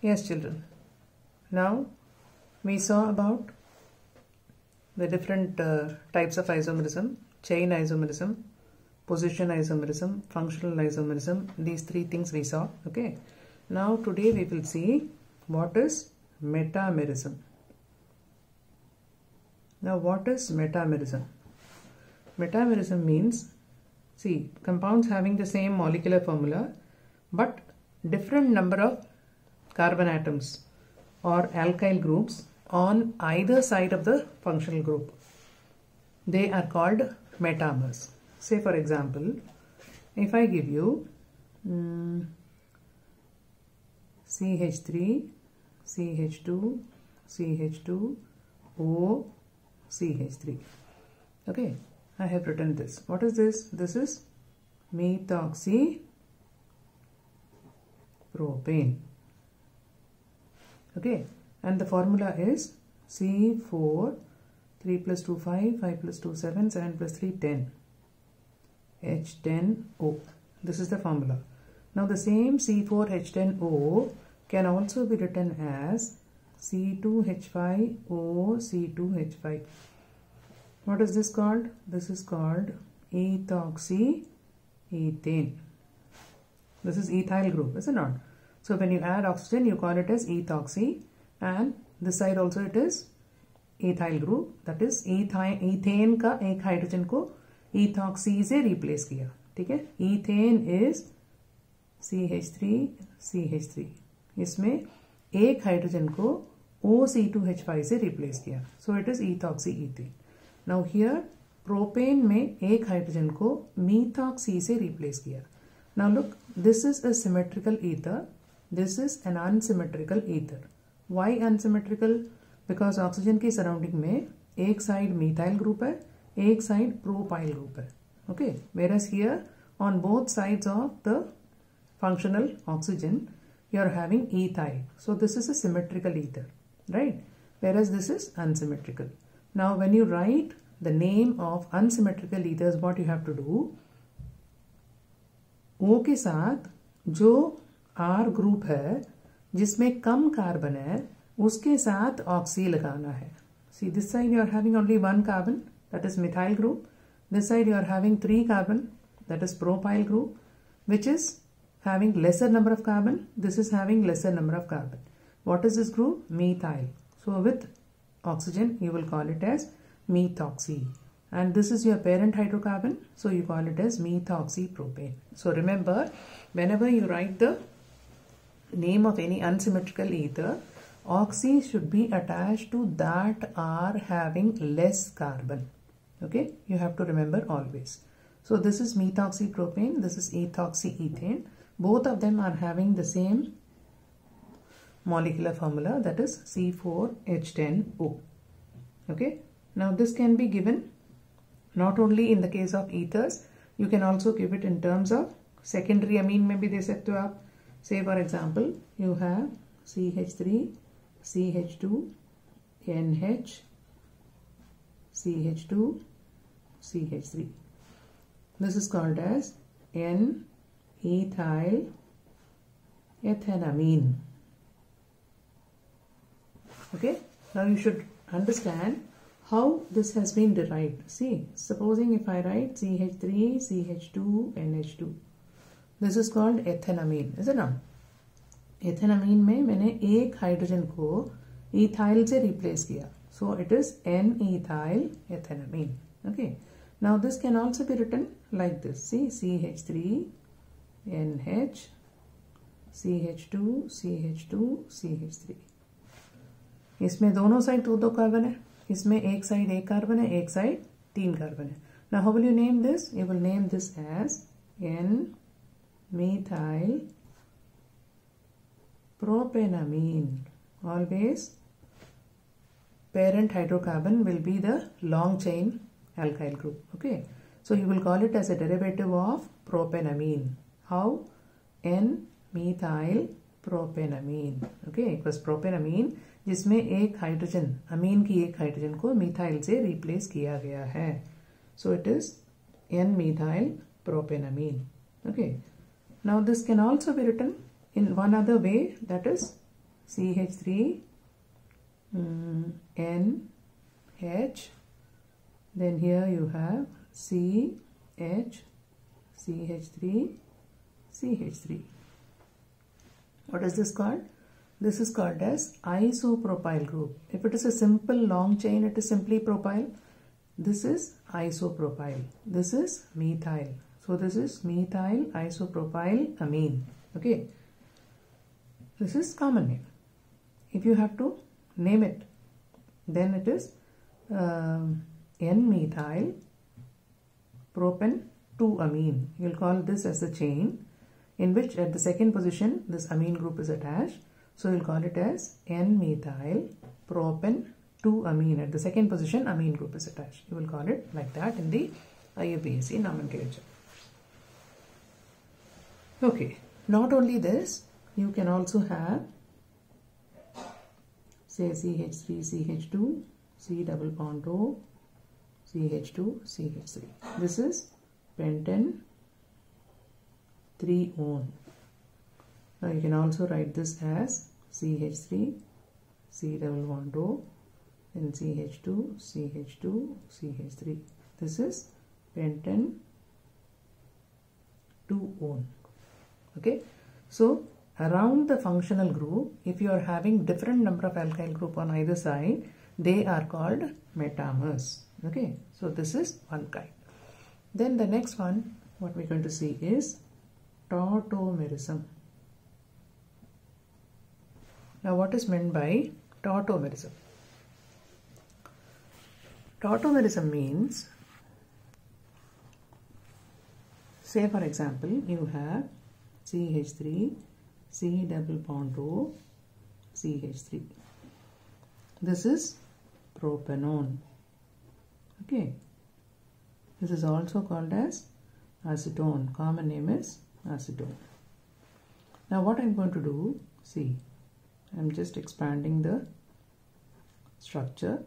Yes, children. Now we saw about the different types of isomerism: chain isomerism, position isomerism, functional isomerism. These three things we saw. Okay. Now today we will see what is metamerism. Now what is metamerism? Metamerism means, see, compounds having the same molecular formula but different number of carbon atoms or alkyl groups on either side of the functional group. They are called metamers. Say for example, if I give you CH3, CH2, CH2, O, CH3. Okay, I have written this. What is this? This is methoxypropane. Okay, and the formula is C4, 3 plus 2 5, 5 plus 2 7, 7 plus 3 10, H10O. This is the formula. Now the same C4H10O can also be written as C2H5O, C2H5. What is this called? This is called ethoxyethane. This is ethyl group, is it not? So when you add oxygen, you call it as ethoxy, and this side also it is ethyl group. That is ethane का एक hydrogen को ethoxy से replace किया. ठीक है? Ethane is CH3 CH3. इसमें एक hydrogen को OC2H5 से replace किया. So it is ethoxyethane. Now here propane में एक हाइड्रोजन को methoxy से replace किया. Now look, this is a symmetrical ether. This is an unsymmetrical ether. Why unsymmetrical? Because oxygen की surrounding में एक side methyl group है, एक side propyl group है. Okay. Whereas here on both sides of the functional oxygen you are having ethyl. So this is a symmetrical ether, right? Whereas this is unsymmetrical. Now when you write the name of unsymmetrical ethers, what you have to do? O के साथ जो R group है जिसमें कम carbon है उसके साथ oxy लगाना है. See, this side you are having only one carbon, that is methyl group. This side you are having 3 carbon, that is propyl group, which is having lesser number of carbon. This is having lesser number of carbon. What is this group? Methyl. So with oxygen you will call it as methoxy. And this is your parent hydrocarbon, so you call it as methoxypropane. So remember, whenever you write the name of any unsymmetrical ether, oxy should be attached to that are having less carbon. Okay, you have to remember always. So this is methoxypropane, this is ethoxyethane. Both of them are having the same molecular formula, that is C4H10O. Okay, now this can be given not only in the case of ethers, you can also give it in terms of secondary amine में भी दे सकते हो आप. Say for example, you have CH3, CH2, NH, CH2, CH3. This is called as N-ethyl ethanamine. Okay, now you should understand how this has been derived. See, supposing if I write CH3, CH2, NH2. This is called ethanamine, is it not? Ethanamine में मैंने एक hydrogen को ethyl से replace किया. So it is N-ethyl ethanamine. Okay. Now this can also be written like this. See, CH3, NH, CH2, CH2, CH3. इसमें दोनों side दो carbon है. इसमें एक साइड एक कार्बन है, एक साइड 3 कार्बन है. Now how will you name this? You will name this as N-methyl propanamine. Always parent hydrocarbon will be the long chain alkyl group. Okay, so you will call it as a derivative of propanamine. How? N-methyl propanamine. Okay, it was propanamine जिसमें एक hydrogen, अमीन की एक hydrogen को methyl से replace किया गया है. So it is N-methyl propanamine. Okay. Now this can also be written in one other way, that is CH3 NH, then here you have CH, CH3, CH3. What is this called? This is called as isopropyl group. If it is a simple long chain, it is simply propyl. This is isopropyl. This is methyl. So this is methyl isopropyl amine. Okay. This is common name. If you have to name it, then it is N-methyl propan 2-amine. You will call this as a chain in which at the second position this amine group is attached. So you will call it as N-methyl propan 2-amine. At the second position amine group is attached. You will call it like that in the IUPAC nomenclature. Okay. Not only this, you can also have, say, CH3, CH2, C double bond O, CH2, CH3. This is pentan 3-one. Now you can also write this as CH3, C double bond O, then CH2, CH2, CH3. This is pentan 2-one. Okay. So around the functional group, if you are having different number of alkyl group on either side, they are called metamers. Okay. So this is one kind. Then the next one, what we're going to see is tautomerism. Now what is meant by tautomerism? Tautomerism means, say for example, you have CH3, C double bond O, CH3. This is propanone. Okay. This is also called as acetone. Common name is acetone. Now what I'm going to do, see, I'm just expanding the structure.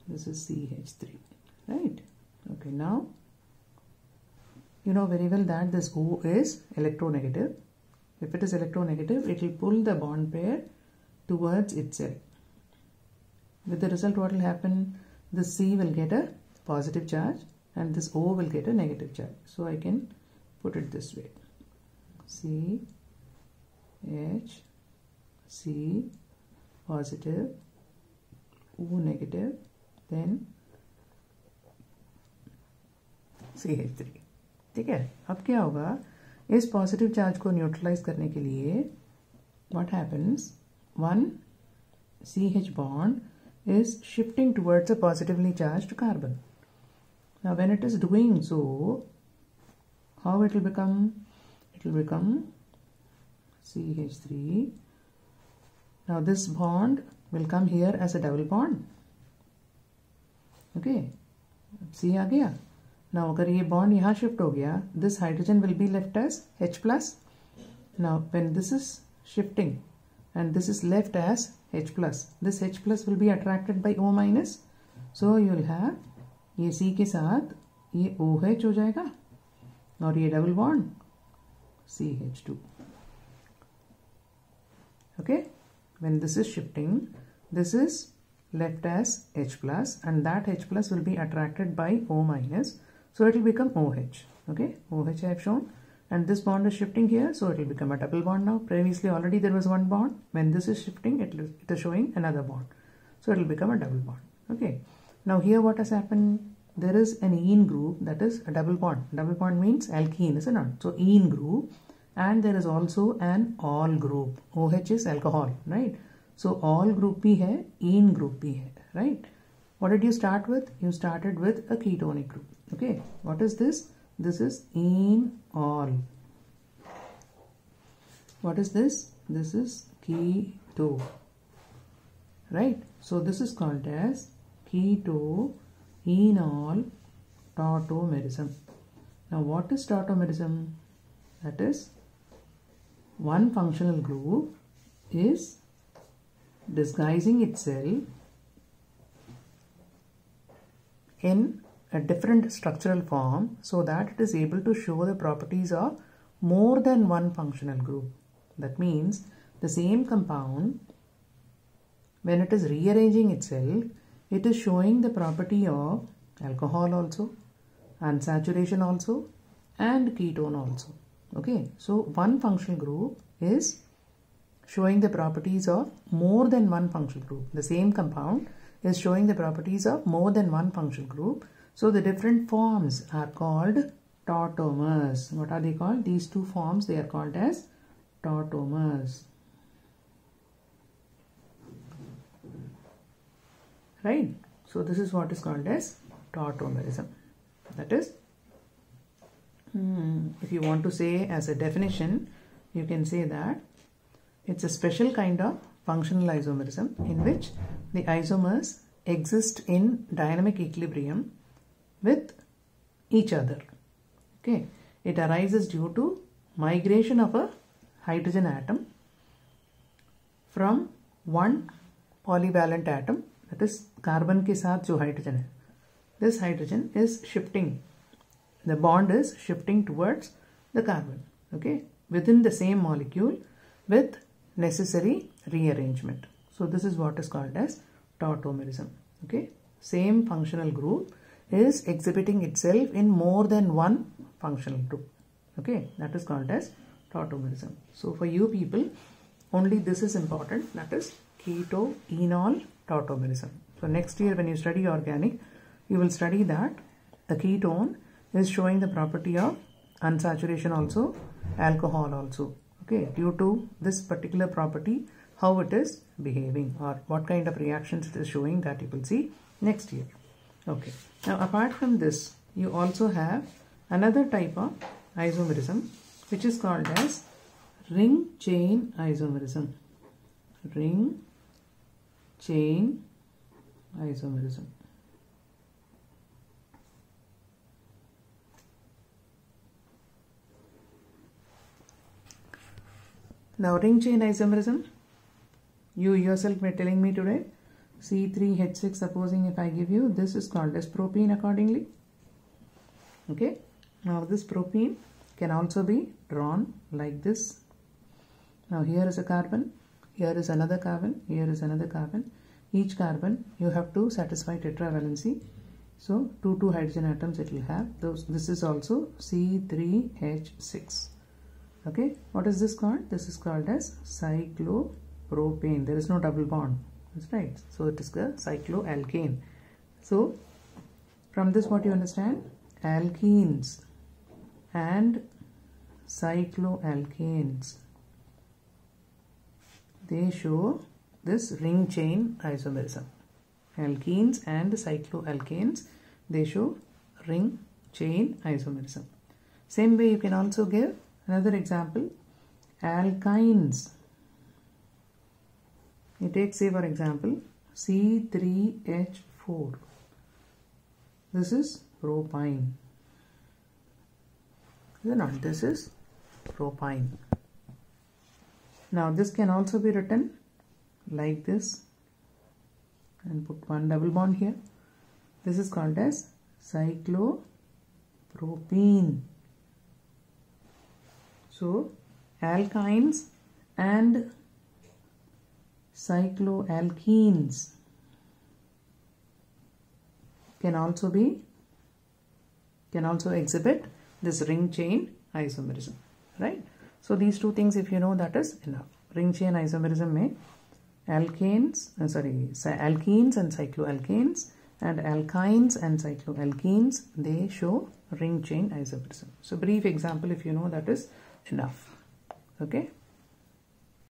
This is CH3, right? Okay, now you know very well that this O is electronegative. If it is electronegative, it will pull the bond pair towards itself. With the result, what will happen? This C will get a positive charge and this O will get a negative charge. So I can put it this way. C, H, C, positive, O negative, then CH3. ठीक है. अब क्या होगा? इस positive charge को neutralise करने के लिए what happens? One CH bond is shifting towards a positively charged carbon. Now when it is doing so, how it will become? It will become CH3. Now this bond will come here as a double bond. Okay. C आ गया. Now अगर ये bond यहाँ shift हो गया, this hydrogen will be left as H plus. Now when this is shifting and this is left as H plus, this H plus will be attracted by O minus. So you will have ये C के साथ ये OH हो जाएगा और ये double bond CH2. Okay. When this is shifting, this is left as H plus and that H plus will be attracted by O minus. So it will become OH. Okay, OH I have shown, and this bond is shifting here, so it will become a double bond now. Previously already there was one bond. When this is shifting, it is showing another bond. So it will become a double bond. Okay. Now here what has happened? There is an ene group, that is a double bond. Double bond means alkene, isn't it? So ene group, and there is also an all group. OH is alcohol, right? So all group bhi hai, ene group bhi hai, right? What did you start with? You started with a ketonic group. Okay, what is this? This is enol. What is this? This is keto. Right? So this is called as keto enol tautomerism. Now what is tautomerism? That is one functional group is disguising itself in a different structural form so that it is able to show the properties of more than one functional group. That means the same compound, when it is rearranging itself, it is showing the property of alcohol also, unsaturation also, and ketone also. Okay, so one functional group is showing the properties of more than one functional group. The same compound is showing the properties of more than one functional group. So the different forms are called tautomers. What are they called? These two forms, they are called as tautomers. Right? So this is what is called as tautomerism. That is, if you want to say as a definition, you can say that it's a special kind of functional isomerism in which the isomers exist in dynamic equilibrium with each other. Okay, it arises due to migration of a hydrogen atom from one polyvalent atom, that is carbon के साथ जो hydrogen है. This hydrogen is shifting. The bond is shifting towards the carbon. Okay, within the same molecule with necessary rearrangement. So this is what is called as tautomerism. Okay, same functional group is exhibiting itself in more than one functional group. Okay, that is called as tautomerism. So for you people, only this is important, that is keto-enol tautomerism. So next year when you study organic, you will study that the ketone is showing the property of unsaturation also, alcohol also. Okay, due to this particular property, how it is behaving or what kind of reactions it is showing, that you will see next year. Okay, now apart from this, you also have another type of isomerism which is called as ring chain isomerism. Ring chain isomerism. Now ring chain isomerism, you yourself were telling me today, C3H6, supposing if I give you, this is called as propene accordingly. Okay, now this propene can also be drawn like this. Now here is a carbon, here is another carbon, here is another carbon. Each carbon you have to satisfy tetravalency. So 2 hydrogen atoms it will have. This is also C3H6. Okay, what is this called? This is called as cyclopropane. There is no double bond. That's right. So it is the cycloalkane. So from this what you understand? Alkenes and cycloalkanes, they show this ring chain isomerism. Alkenes and cycloalkanes, they show ring chain isomerism. Same way you can also give another example, alkynes. You take, say for example, C3H4. This is propyne. Is it not? This is propyne. Now this can also be written like this and put one double bond here. This is called as cyclopropene. So alkynes and cycloalkenes can also exhibit this ring chain isomerism, right? So these two things, if you know, that is enough. Ring chain isomerism में alkenes and cycloalkanes and alkynes and cycloalkenes, they show ring chain isomerism. So brief example, if you know, that is enough. Okay.